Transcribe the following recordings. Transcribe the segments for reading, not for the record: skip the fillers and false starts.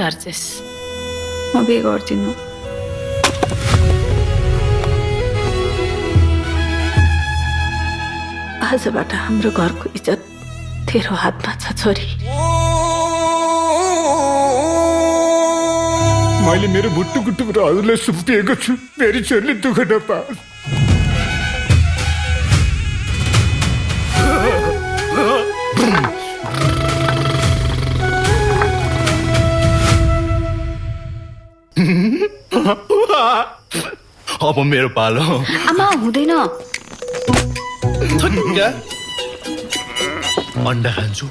Urges म बिहे गर्दिनँ। आजबाट हाम्रो घरको इज्जत तेरो हातमा छ छोरी। मैले मेरो भुट्टु गुट्टुबाट हजुरलाई सुम्पिएको छु, मेरी छोरीले दुःख नपाओस्। अब मेरो पालो। आमा हुँदैन। अन्डा खान्छु।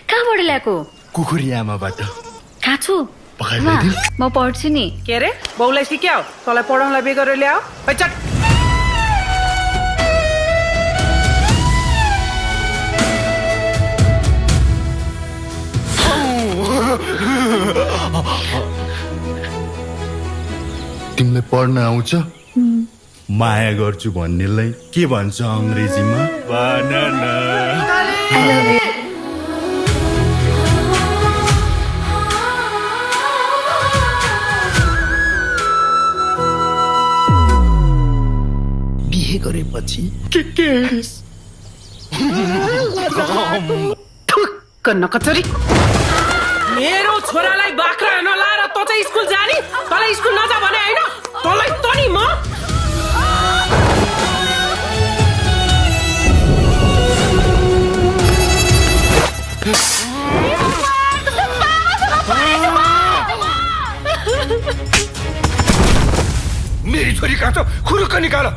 कहाँबाट ल्याएको? कुखुरी आमाबाट। कहाँ छु? आमा, म पढ्छु नि। के अरे बाउलाई सिक्याओ, तँलाई पढाउनलाई बिहे गरेर ल्याओ। चट तिमीलाई पढ्न आउँछ? माया गर्छु भन्नेलाई के भन्छ अङ्ग्रेजीमा? बनाना। बिहे गरेपछि के कचरी मेरो छोरालाई बाख्रा नलाएर त चाहिँ स्कुल जाने, तँलाई स्कुल नजा भने होइन, तँलाई त नि म मेरी छोरी कहाँ छ? खुरुक्क निकाल।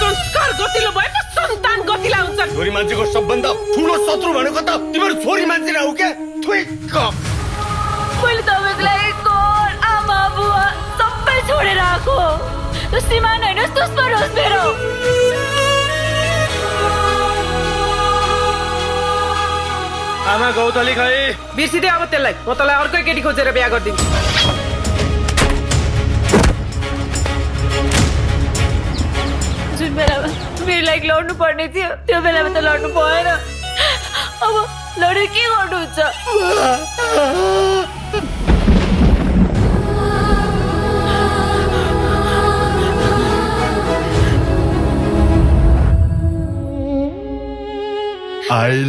संस्कार गतिलो भएपछि सन्तान गतिला हुन्छ। छोरी मान्छेको सबभन्दा ठुलो शत्रु भनेको त तिम्रो छोरी मान्छे हो क्या? मैले तपाईँको लागि घर, आमा बुवा सबै छोडेर आएको। त्यो श्रीमान होइन, दुश्मन होस् मेरो। आमा गौतली खै बिर्सिदे अब त्यसलाई, म तँलाई अर्कै केटी खोजेर बिहा गरिदिन्छु। जुन बेलामा मेरो लागि लड्नु पर्ने थियो त्यो बेलामा त लड्नु भएन। अब लडेर के गर्नुहुन्छ? आई